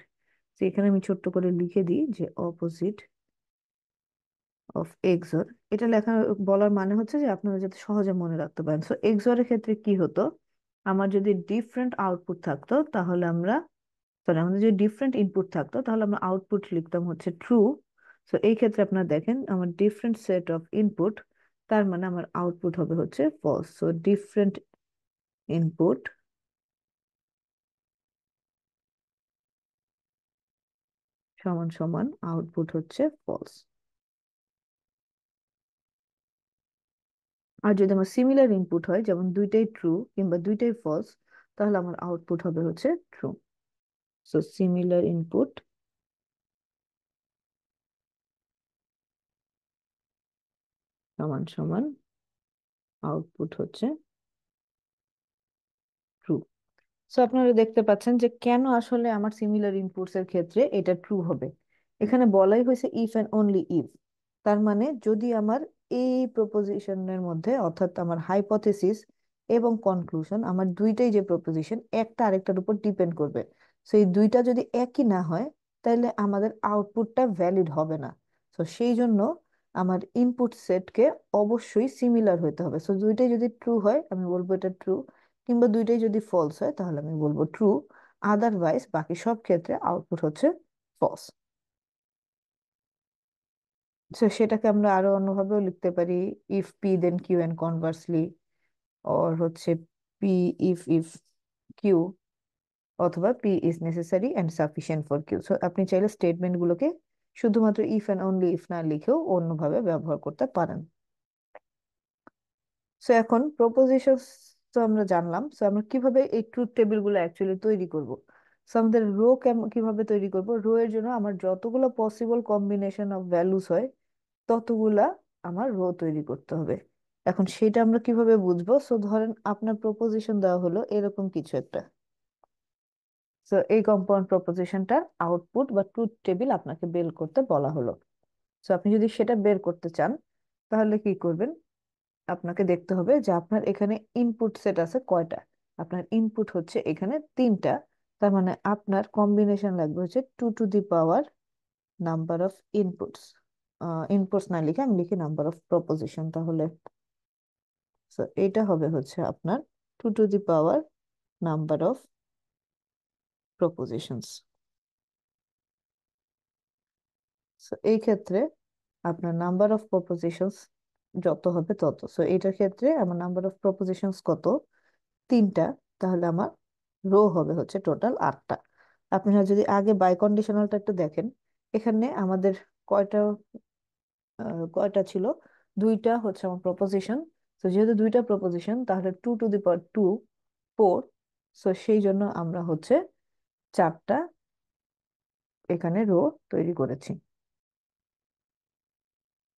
এখানে আমি ছোট্ট করে লিখে দিই যে অপোজিট অফ এক্সর। এটা লেখা বলার মানে হচ্ছে যে আপনারা যাতে সহজে মনে রাখতে পারেন। সো এক্সরের ক্ষেত্রে কি হতো, আমার যদি ডিফারেন্ট আউটপুট থাকতো তাহলে আমরা, সরি আমাদের যদি ডিফারেন্ট ইনপুট থাকতো তাহলে আমরা আউটপুট লিখতাম হচ্ছে ট্রু। সো এই ক্ষেত্রে আপনারা দেখেন আমার ডিফারেন্ট সেট অফ ইনপুট, তার মানে আমার আউটপুট হবে হচ্ছে ফলস। সো ডিফারেন্ট ইনপুট সমান সমান আউটপুট হচ্ছে ফলস। আর যদি আমার সিমিলার ইনপুট হয়, যেমন দুইটাই ট্রু কিংবা দুইটাই ফলস, তাহলে আমার আউটপুট হবে হচ্ছে ট্রু। সো সিমিলার ইনপুট সমান সমান আউটপুট হচ্ছে ট্রু। সো আপনারা দেখতে পাচ্ছেন যে কেন আসলে আমার সিমিলার ইনপুটস এর ক্ষেত্রে এটা ট্রু হবে। এখানে বলাই হয়েছে ইফ এন্ড অনলি ইফ, তার মানে যদি আমার এই প্রপোজিশনের মধ্যে অর্থাৎ আমার হাইপোথেসিস এবং কনক্লুশন, আমার দুইটাই যে প্রপোজিশন একটা আরেকটার উপর ডিপেন্ড করবে, সেই দুইটা যদি একই না হয় তাহলে আমাদের আউটপুটটা ভ্যালিড হবে না। তো সেই জন্য আমার ইনপুট সেটকে অবশ্যই সিমিলার হতে হবে। সো দুইটাই যদি ট্রু হয় আমি বলবো এটা ট্রু, কিংবা দুইটাই যদি ফলস হয় তাহলে আমি বলবো ট্রু। আদারওয়াইজ বাকি সব ক্ষেত্রে আউটপুট হচ্ছে ফলস। তো সেটাকে আমরা আরো অন্যভাবেও লিখতে পারি, if p then q and conversely, or হচ্ছে পি ইফ কিউ, অথবা p is necessary and sufficient for q. So আপনি চাইলে স্টেটমেন্ট গুলোকে শুধুমাত্র ইফ অ্যান্ড অনলি ইফ না লিখেও অন্যভাবে ব্যবহার করতে পারেন। সো এখন প্রপোজিশন তো আমরা জানলাম, সো আমরা কিভাবে এই ট্রুথ টেবিল গুলো অ্যাকচুয়ালি তৈরি করব। সো আমাদের রো কিভাবে তৈরি করব, রো এর জন্য আমার যতগুলো পসিবল কম্বিনেশন অফ ভ্যালুস হয় ততগুলা আমার রো তৈরি করতে হবে। এখন সেটা আমরা কিভাবে বুঝবো? সো ধরেন আপনার প্রপোজিশন দেওয়া হলো এরকম কিছু একটা। সো এই কম্পাউন্ড প্রপোজিশনটার আউটপুট বা ট্রুথ টেবিল আপনাকে বের করতে বলা হলো। সো আপনি যদি সেটা বের করতে চান তাহলে কি করবেন? আপনাকে দেখতে হবে যে আপনার এখানে ইনপুট সেট আছে কয়টা। আপনার ইনপুট হচ্ছে এখানে তিনটা। তার মানে আপনার কম্বিনেশন লাগবে হচ্ছে 2 to the power number of inputs. Inputs না লিখে আমি লিখি নাম্বার অফ প্রপোজিশন তাহলে। সো এটা হবে হচ্ছে আপনার 2 to the power number of প্রপোজিশনস। So এই ক্ষেত্রে আপনার নাম্বার অফ প্রপোজিশনস যত হবে তত। সো এটার ক্ষেত্রে আমার নাম্বার অফ প্রপোজিশনস কত? তিনটা। তাহলে আমার রো হবে হচ্ছে টোটাল 8টা। আপনারা যদি আগে বাই কন্ডিশনালটা একটু দেখেন, এখানে আমাদের কয়টা কয়টা ছিল? দুইটা হচ্ছে আমার প্রপোজিশন। তো যেহেতু দুইটা প্রপোজিশন তাহলে 2 টু দি পাওয়ার 2 4। সো সেই জন্য আমরা হচ্ছে 4টা এখানে রো তৈরি করেছি।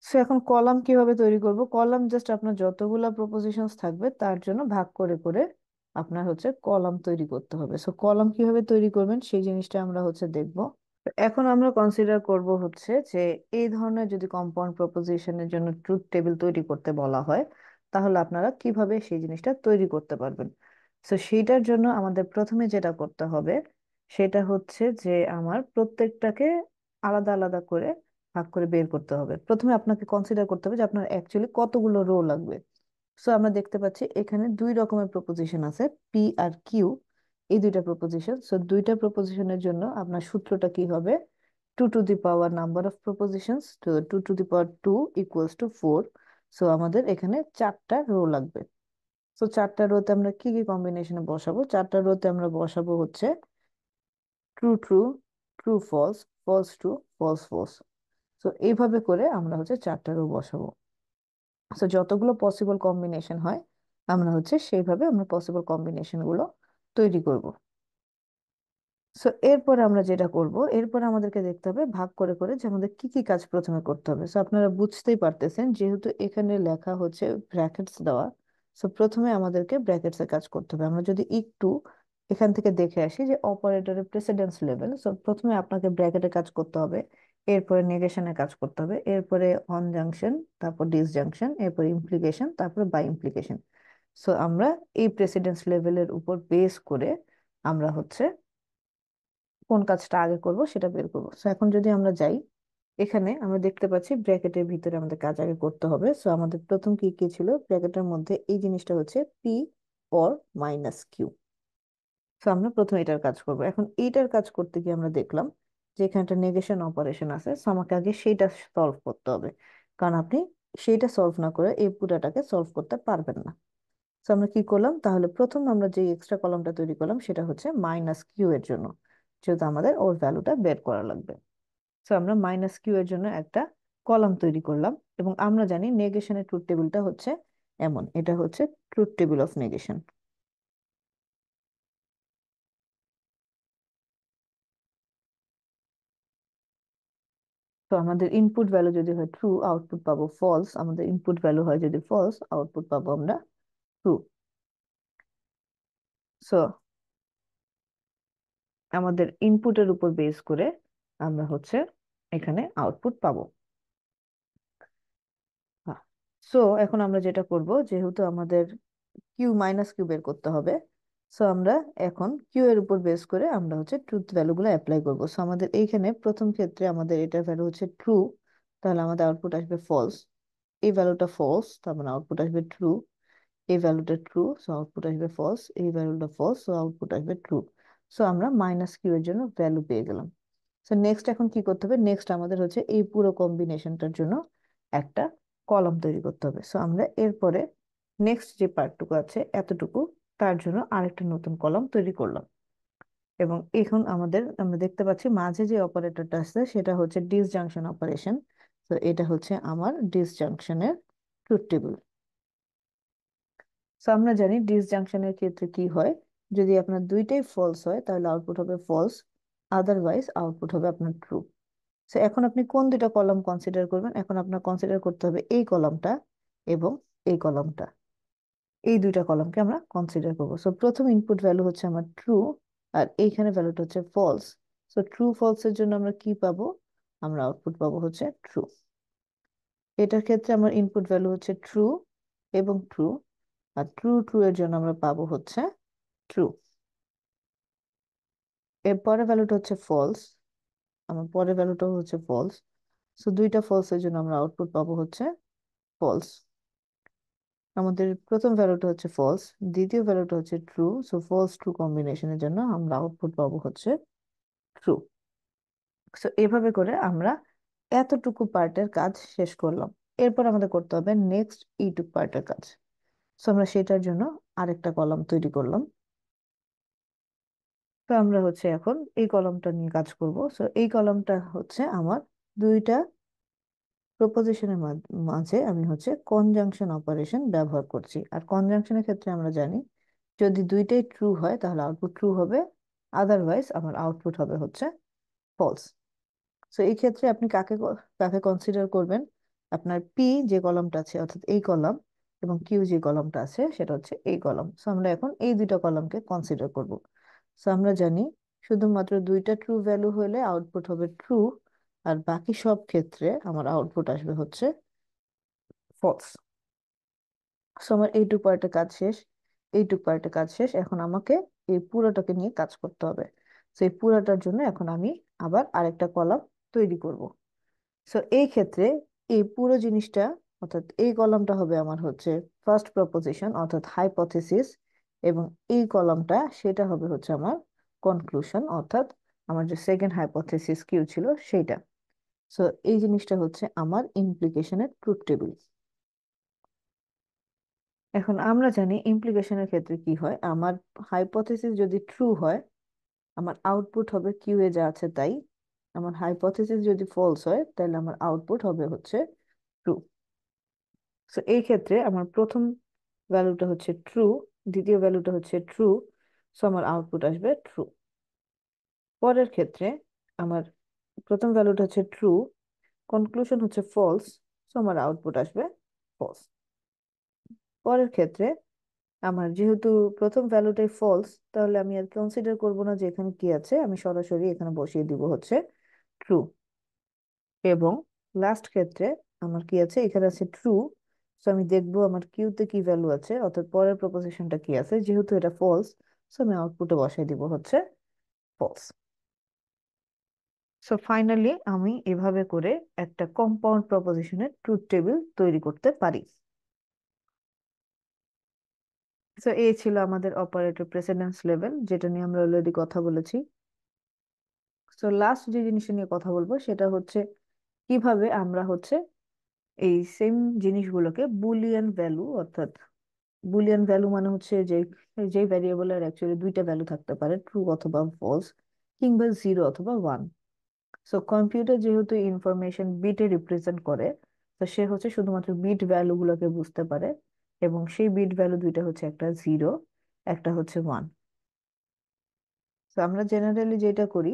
সো এখন কলাম কিভাবে তৈরি করব? কলাম জাস্ট আপনার যতগুলা প্রপোজিশনস থাকবে তার জন্য ভাগ করে করে আপনার হচ্ছে কলাম তৈরি করতে হবে। সো কলাম কিভাবে তৈরি করবেন সেই জিনিসটা আমরা হচ্ছে দেখব। এখন আমরা কনসিডার করব হচ্ছে যে এই ধরনের যদি কম্পাউন্ড প্রপোজিশনের জন্য ট্রুথ টেবিল তৈরি করতে বলা হয় তাহলে আপনারা কিভাবে সেই জিনিসটা তৈরি করতে পারবেন। তো সেইটার জন্য আমাদের প্রথমে যেটা করতে হবে সেটা হচ্ছে যে আমার প্রত্যেকটাকে আলাদা আলাদা করে ভাগ করে বের করতে হবে। প্রথমে আপনাকে কনসিডার করতে হবে যে আপনার অ্যাকচুয়ালি কতগুলো রো লাগবে। সো আমরা দেখতে পাচ্ছি এখানে দুই রকমের প্রপোজিশন আছে, পি আর কিউ। এই দুইটা প্রপোজিশন, সো দুইটা প্রপোজিশনের জন্য আপনার সূত্রটা কি হবে? 2 to the power number of প্রপোজিশনস, তো 2 to the power 2 equals to 4। So আমাদের এখানে 4টা রো লাগবে। সো 4টা রোতে আমরা কি কি কম্বিনেশনে বসাবো? 4টা রোতে আমরা বসাবো হচ্ছে true true, true false, false true, false false. So এইভাবে করে আমরা হচ্ছে 4টা রো বসাবো। সো যতগুলো পসিবল কম্বিনেশন হয় আমরা হচ্ছে সেইভাবে আমরা পসিবল কম্বিনেশন গুলো তৈরি করব। সো এরপর আমরা যেটা করব, এরপর আমাদেরকে দেখতে হবে ভাগ করে করে যে আমাদের কি কি কাজ প্রথমে করতে হবে। সো আপনারা বুঝতেই পারতেছেন যেহেতু এখানে লেখা হচ্ছে ব্র্যাকেটস দেওয়া, সো প্রথমে আমাদেরকে ব্র্যাকেটস এর কাজ করতে হবে। আমরা যদি একটু এখান থেকে দেখে আসি যে অপারেটরের প্রেসিডেন্স লেভেল, সো প্রথমে আপনাকে ব্র্যাকেটের কাজ করতে হবে, এরপরে নেগেশনের কাজ করতে হবে, এরপরে কনজাংশন, তারপর ডিসজাংশন, এরপর ইমপ্লিকেশন, তারপর বাই ইমপ্লিকেশন। সো আমরা এই প্রেসিডেন্স লেভেলের উপর বেস করে আমরা হচ্ছে কোন কাজটা আগে করব সেটা বের করবো। সো এখন যদি আমরা যাই, এখানে আমরা দেখতে পাচ্ছি ব্র্যাকেটের ভিতরে আমাদের কাজ আগে করতে হবে। সো আমাদের প্রথম কি কি ছিল ব্র্যাকেটের মধ্যে? এই জিনিসটা হচ্ছে P or minus Q. So আমরা প্রথমে এটার কাজ করব। এখন এইটার কাজ করতে গিয়ে আমরা দেখলাম যে এখানে একটা নেগেশন অপারেশন আছে, সো আমাকে আগে সেইটা সলভ করতে হবে, কারণ আপনি সেইটা সলভ না করে এই পুরাটাকে সলভ করতে পারবেন না। তো আমরা কি করলাম তাহলে? প্রথম আমরা যে এক্সট্রা কলামটা তৈরি করলাম সেটা হচ্ছে মাইনাস কিউ এর জন্য, যেহেতু আমাদের ওর ভ্যালুটা বের করা লাগবে। তো আমরা মাইনাস কিউ এর জন্য একটা কলাম তৈরি করলাম। এবং আমরা জানি নেগেশনের ট্রুথ টেবিলটা হচ্ছে এমন, এটা হচ্ছে ট্রুথ টেবিল অফ নেগেশন। তো আমাদের ইনপুট ভ্যালু যদি হয় ট্রু, আউটপুট পাবো ফলস। আমাদের ইনপুট ভ্যালু হয় যদি ফলস, আউটপুট পাবো আমরা ট্রু। সো আমাদের ইনপুটের উপর বেস করে আমরা হচ্ছে এখানে আউটপুট পাবো। সো এখন আমরা যেটা করব, যেহেতু আমাদের কিউ মাইনাস কিউ বের করতে হবে, সো আমরা এখন কিউ এর উপর বেস করে আমরা হচ্ছে ট্রুথ ভ্যালুগুলো অ্যাপ্লাই করব। সো আমাদের এইখানে প্রথম ক্ষেত্রে আমাদের এটার ভ্যালু হচ্ছে ট্রু, তাহলে আমাদের আউটপুট আসবে ফলস। এই ভ্যালুটা ফলস, তার মানে আউটপুট আসবে ট্রু। এই ভ্যালুটা ট্রু, সো আউটপুট আসবে ফলস। এই ভ্যালুটা ফলস, সো আউটপুট আসবে ট্রু। সো আমরা মাইনাস কিউ এর জন্য ভ্যালু পেয়ে গেলাম। সো নেক্সট এখন কি করতে হবে? নেক্সট আমাদের হচ্ছে এই পুরো কম্বিনেশনটার জন্য একটা কলাম তৈরি করতে হবে। সো আমরা এরপরে নেক্সট যে পার্টটুকু আছে এতটুকু, তার জন্য আরেকটা নতুন কলাম তৈরি করলাম। এবং এখন আমরা দেখতে পাচ্ছি মাঝে যে অপারেটরটা আছে সেটা হচ্ছে ডিসজাংশন অপারেশন। তো এটা হচ্ছে আমার ডিসজাংশনের ট্রুথ টেবিল। তো আমরা জানি ডিসজাংশনের ক্ষেত্রে কি হয়, যদি আপনার দুইটাই ফলস হয় তাহলে আউটপুট হবে ফলস, আদারওয়াইজ আউটপুট হবে আপনার ট্রু। তো এখন আপনি কোন দুইটা কলাম কনসিডার করবেন? এখন আপনার কনসিডার করতে হবে এই কলামটা এবং এই কলামটা, এই দুইটা কলামকে আমরা কনসিডার করবো। সো প্রথম ইনপুট ভ্যালু হচ্ছে আমার ট্রু, আর এইখানে ভ্যালুটা হচ্ছে ফলস। সো ট্রু ফলস এর জন্য আমরা কি পাবো? আমরা আউটপুট পাবো হচ্ছে ট্রু। এটার ক্ষেত্রে আমার ইনপুট ভ্যালু হচ্ছে ট্রু এবং ট্রু, আর ট্রু ট্রু এর জন্য আমরা পাবো হচ্ছে ট্রু। এর পরের ভ্যালুটা হচ্ছে ফলস, আমার পরের ভ্যালুটাও হচ্ছে ফলস। সো দুইটা ফলস এর জন্য আমরা আউটপুট পাবো হচ্ছে ফলস। আমাদের প্রথম ভ্যালুটা হচ্ছে ফলস, দ্বিতীয় ভ্যালুটা হচ্ছে ট্রু। সো ফলস ট্রু কম্বিনেশনের জন্য আমরা আউটপুট পাবো হচ্ছে ট্রু। সো এভাবে করে আমরা এতটুকু পার্টের কাজ শেষ করলাম। এরপর আমাদের করতে হবে নেক্সট এইটুকু পার্টের কাজ। সো আমরা সেটার জন্য আরেকটা কলাম তৈরি করলাম। তো আমরা হচ্ছে এখন এই কলামটা নিয়ে কাজ করব। সো এই কলামটা হচ্ছে আমার দুইটা প্রপোজিশনের মাঝে আমি হচ্ছে কনজাংশন অপারেশন ব্যবহার করছি। আর কনজাংশনের ক্ষেত্রে আমরা জানি যদি দুইটাই ট্রু হয় তাহলে আউটপুট ট্রু হবে, আদারওয়াইজ আমার আউটপুট হবে হচ্ছে ফলস। সো এই ক্ষেত্রে আপনি কাকে কনসিডার করবেন? আপনার পি যে কলামটা আছে অর্থাৎ এই কলাম, এবং কিউ যে কলামটা আছে সেটা হচ্ছে এই কলাম। সো আমরা এখন এই দুইটা কলামকে কনসিডার করব। সো আমরা জানি শুধুমাত্র দুইটা ট্রু ভ্যালু হলে আউটপুট হবে ট্রু, আর বাকি সব ক্ষেত্রে আমার আউটপুট আসবে হচ্ছে ফলস। সো আমার এইটুক পার্টের কাজ শেষ, এইটুক পার্টের কাজ শেষ। এখন আমাকে এই পুরোটাকে নিয়ে কাজ করতে হবে। তো এই পুরোটার জন্য এখন আমি আবার আরেকটা কলাম তৈরি করব। সো এই ক্ষেত্রে এই পুরো জিনিসটা অর্থাৎ এই কলামটা হবে আমার হচ্ছে ফার্স্ট প্রপোজিশন অর্থাৎ হাইপোথেসিস, এবং এই কলামটা সেটা হবে হচ্ছে আমার কনক্লুশন অর্থাৎ আমার যে সেকেন্ড হাইপোথেসিস কিউ ছিল সেইটা। সো এই জিনিসটা হচ্ছে আমার ইমপ্লিকেশনের ট্রুথ টেবিল। এখন আমরা জানি ইমপ্লিকেশনের ক্ষেত্রে কি হয়, আমার হাইপোথেসিস যদি ট্রু হয় আমার আউটপুট হবে কিউ এ যা আছে তাই। আমার হাইপোথেসিস যদি ফলস হয় তাহলে আমার আউটপুট হবে হচ্ছে ট্রু। সো এই ক্ষেত্রে আমার প্রথম ভ্যালুটা হচ্ছে ট্রু, দ্বিতীয় ভ্যালুটা হচ্ছে ট্রু, সো আমার আউটপুট আসবে ট্রু। পরের ক্ষেত্রে আমার প্রথম ভ্যালুটা হচ্ছে ট্রু, কনক্লুশন হচ্ছে ফলস, সো আমার আউটপুট আসবে ফলস। পরের ক্ষেত্রে আমার যেহেতু প্রথম ভ্যালুটাই ফলস তাহলে আমি আর কনসিডার করব না যে এখানে কি আছে, আমি সরাসরি এখানে বসিয়ে দিব হচ্ছে ট্রু। এবং লাস্ট ক্ষেত্রে আমার কি আছে, এখানে আছে ট্রু, সো আমি দেখবো আমার কিউতে কি ভ্যালু আছে অর্থাৎ পরের প্রপোজিশনটা কি আছে, যেহেতু এটা ফলস সো আমি আউটপুটে বসাই দিব হচ্ছে ফলস। সো ফাইনালি আমি এভাবে করে একটা কম্পাউন্ড প্রপোজিশনের ট্রুথ টেবিল তৈরি করতে পারি। সো এই ছিল আমাদের অপারেটর প্রেসিডেন্স লেভেল, যেটা নিয়ে আমরা অলরেডি কথা বলেছি। সো লাস্ট যে জিনিসটা নিয়ে কথা বলবো সেটা হচ্ছে কিভাবে আমরা হচ্ছে এই সেম জিনিসগুলোকে বুলিয়ান ভ্যালু অর্থাৎ বুলিয়ান ভ্যালু মানে হচ্ছে যে যে ভ্যারিয়েবলের অ্যাকচুয়ালি দুইটা ভ্যালু থাকতে পারে, ট্রু অথবা ফলস, কিংবা জিরো অথবা ওয়ান। সো কম্পিউটার যেহেতু ইনফরমেশন বিটে রিপ্রেজেন্ট করে, তো সে হচ্ছে শুধুমাত্র বিট ভ্যালু গুলোকে বুঝতে পারে, এবং সেই বিট ভ্যালু দুইটা হচ্ছে একটা জিরো, একটা হচ্ছে ওয়ান। তো আমরা জেনারেলি যেটা করি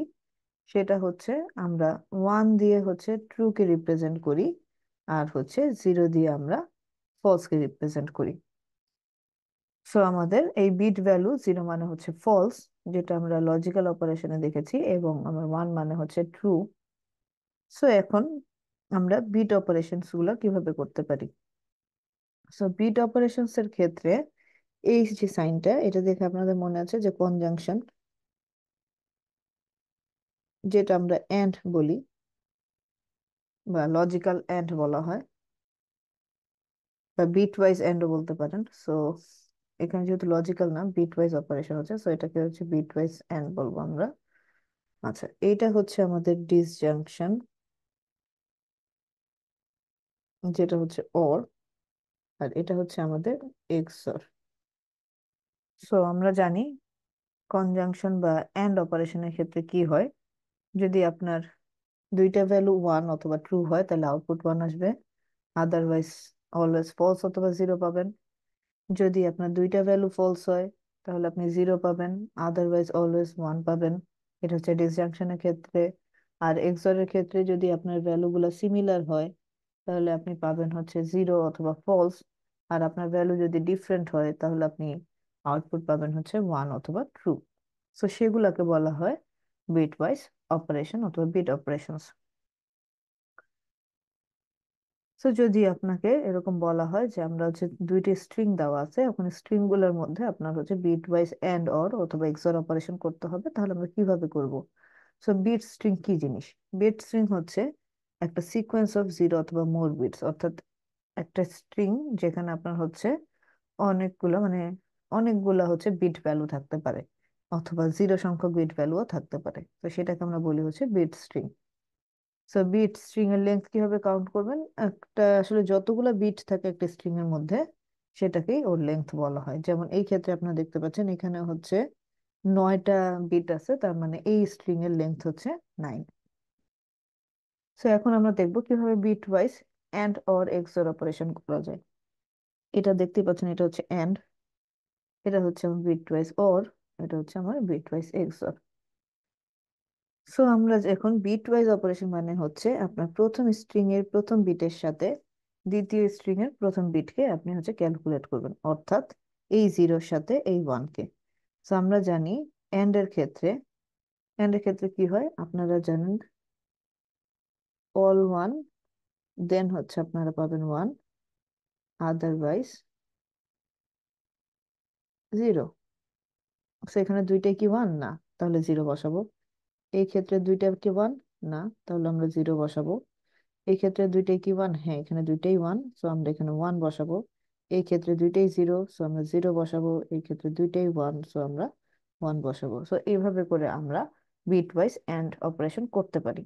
সেটা হচ্ছে আমরা ওয়ান দিয়ে হচ্ছে ট্রু কে রিপ্রেজেন্ট করি, আর হচ্ছে জিরো দিয়ে আমরা ফলস কে রিপ্রেজেন্ট করি। সো আমাদের এই বিট ভ্যালু জিরো মানে হচ্ছে ফলস, যেটা আমরা লজিক্যাল অপারেশনে দেখেছি, এবং আমার ওয়ান মানে হচ্ছে ট্রু। সো এখন আমরা বিট অপারেশনস গুলো কিভাবে করতে পারি? সো বিট অপারেশনস এর ক্ষেত্রে এই যে সাইনটা, এটা দেখে আপনাদের মনে আছে যে কনজাংশন, যেটা আমরা এন্ড বলি বা লজিক্যাল এন্ড বলা হয়, বা বিট ওয়াইজ এন্ডও বলতে পারেন। সো এখানে যেহেতু লজিক্যাল না বিট ওয়াইজ অপারেশন হচ্ছে, সো এটাকে হচ্ছে বিট ওয়াইজ এন্ড বলবো আমরা। আচ্ছা, এইটা হচ্ছে আমাদের ডিসজাংশন, যেটা হচ্ছে অর, আর এটা হচ্ছে আমাদের এক্সর। সো আমরা জানি কনজাংশন বা এন্ড অপারেশনের ক্ষেত্রে কি হয়, যদি আপনার দুইটা ভ্যালু ওয়ান অথবা ট্রু হয় তাহলে আউটপুট ওয়ান আসবে, আদারওয়াইজ অলওয়েজ ফলস অথবা জিরো পাবেন। যদি আপনার দুইটা ভ্যালু ফলস হয় তাহলে আপনি 0 পাবেন, আদারওয়াইজ অলওয়েজ 1 পাবেন। এটা হচ্ছে ডিসজাংশনের ক্ষেত্রে। আর এক্সঅর এর ক্ষেত্রে যদি আপনার ভ্যালুগুলো সিমিলার হয় তাহলে আপনি পাবেন হচ্ছে 0 অথবা ফলস। আর আপনার ভ্যালু যদি ডিফারেন্ট হয় তাহলে আপনি আউটপুট পাবেন হচ্ছে 1 অথবা ট্রু। সো সেগুলোকে বলা হয় বিট ওয়াইজ অপারেশন অথবা বিট অপারেশনস। তো যদি আপনাকে এরকম বলা হয় যে আমরা হচ্ছে দুইটি স্ট্রিং দেওয়া আছে, ওখানে স্ট্রিং গুলোর মধ্যে আপনার হচ্ছে বিট ওয়াইজ এন্ড অর অথবা এক্সঅর অপারেশন করতে হবে, তাহলে আমরা কিভাবে করব? সো বিট স্ট্রিং কি জিনিস? বিট স্ট্রিং হচ্ছে একটা সিকোয়েন্স অফ জিরো অথবা মোর বিটস, অর্থাৎ একটা স্ট্রিং যেখানে আপনার হচ্ছে অনেকগুলো মানে অনেকগুলা হচ্ছে বিট ভ্যালু থাকতে পারে, অথবা জিরো সংখ্যক বিট ভ্যালুও থাকতে পারে। তো সেটাকে আমরা বলি হচ্ছে bit string. So bit string এর লেন্থ কিভাবে কাউন্ট করবেন? একটা আসলে যতগুলা বিট থাকে একটা স্ট্রিং এর মধ্যে সেটাকেই ওর লেন্থ বলা হয়। যেমন এই ক্ষেত্রে আপনারা দেখতে পাচ্ছেন এখানে হচ্ছে 9টা বিট আছে, তার মানে এই স্ট্রিং এর লেন্থ হচ্ছে 9। সো এখন আমরা দেখবো কিভাবে bitwise and or XOR operation করা যায়। এটা দেখতে পাচ্ছেন, এটা হচ্ছে এন্ড, এটা হচ্ছে আমার বিট ওয়াইজ অর, এটা হচ্ছে আমার বিট ওয়াইজ এক্সঅর। সো আমরা এখন বিট ওয়াইজ অপারেশন মানে হচ্ছে আপনার প্রথম স্ট্রিং এর প্রথম বিটের সাথে দ্বিতীয় স্ট্রিং এর প্রথম বিটকে আপনি হচ্ছে ক্যালকুলেট করবেন, অর্থাৎ এই জিরোর সাথে এই ওয়ান কে। সো আমরা জানি এন্ড এর ক্ষেত্রে, এন্ড এর ক্ষেত্রে কি হয় আপনারা জানেন, অল ওয়ান, দেন হচ্ছে আপনারা পাবেন ওয়ান, আদারওয়াইজ জিরো। সো এখানে দুইটাই কি ওয়ান? না, তাহলে জিরো বসাবো। এই ক্ষেত্রে দুইটা কি ওয়ান? না, তাহলে আমরা জিরো বসাবো। এই ক্ষেত্রে দুইটাই কি ওয়ান? হ্যাঁ, এখানে দুইটাই ওয়ান, সো আমরা এখানে ওয়ান বসাবো। এই ক্ষেত্রে দুইটাই জিরো, সো আমরা জিরো বসাবো। এই ক্ষেত্রে দুইটাই ওয়ান, সো আমরা ওয়ান বসাবো। সো এইভাবে করে আমরা বিট ওয়াইজ এন্ড অপারেশন করতে পারি।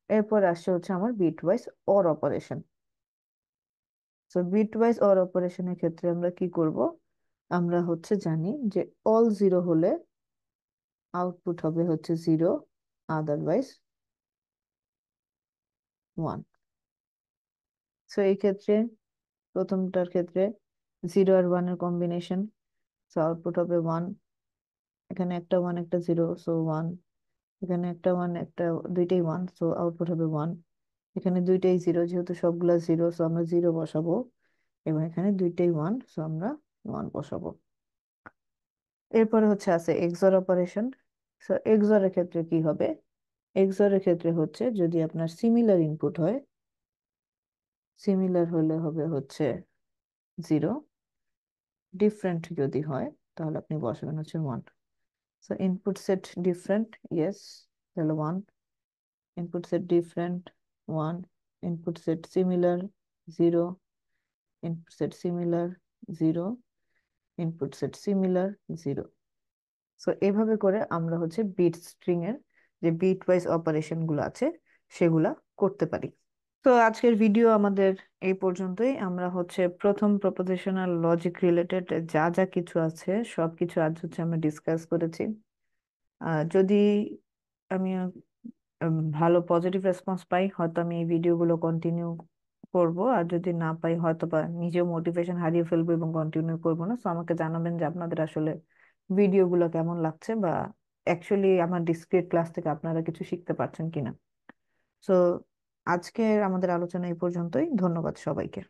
এরপর আসছে হচ্ছে আমার bit wise or operation. So bit wise or অপারেশনের ক্ষেত্রে আমরা কি করব? আমরা হচ্ছে জানি যে অল জিরো হলে আউটপুট হবে হচ্ছে জিরো, আদারওয়াইজ ওয়ান। সো এই ক্ষেত্রে প্রথমটার ক্ষেত্রে জিরো আর ওয়ানের কম্বিনেশন, সো আউটপুট হবে ওয়ান। এখানে একটা ওয়ান একটা জিরো, সো ওয়ান। এখানে একটা ওয়ান একটা, দুইটাই ওয়ান, সো আউটপুট হবে ওয়ান। এখানে দুইটাই জিরো, যেহেতু সবগুলা জিরো, সো আমরা জিরো বসাবো। এবং এখানে দুইটাই ওয়ান, সো আমরা ওয়ান বসাবো। এরপরে হচ্ছে আছে এক্সঅর অপারেশন। সো এক্সঅর এর ক্ষেত্রে কি হবে? এক্সঅর এর ক্ষেত্রে হচ্ছে যদি আপনার সিমিলার ইনপুট হয়, সিমিলার হলে হবে হচ্ছে জিরো, ডিফারেন্ট যদি হয় তাহলে আপনি বসাবেন হচ্ছে one. So input set different, yes, তাহলে one. Input set different, one. Input set similar, zero. Input set similar, zero. Input set similar, zero. So এভাবে করে আমরা হচ্ছে বিট স্ট্রিং এর যে বিট ওয়াইজ অপারেশন গুলো আছে সেগুলা করতে পারি। তো আজকের ভিডিও আমাদের এই পর্যন্তই। আমরা হচ্ছে প্রথম প্রপোজিশনাল লজিক রিলেটেড যা যা কিছু আছে সবকিছু আজ হচ্ছে আমরা ডিসকাস করেছি। যদি আমি ভালো পজিটিভ রেসপন্স পাই হয়তো আমি এই ভিডিওগুলো কন্টিনিউ করব, আর যদি না পাই হয়তো বা নিজেও মোটিভেশন হারিয়ে ফেলবো এবং কন্টিনিউ করবো না। তো আমাকে জানাবেন যে আপনাদের আসলে ভিডিওগুলো কেমন লাগছে, বা অ্যাকচুয়ালি আমার ডিসক্রিট ক্লাস থেকে আপনারা কিছু শিখতে পারছেন কিনা। সো আজকের আমাদের আলোচনা এই পর্যন্তই। ধন্যবাদ সবাইকে।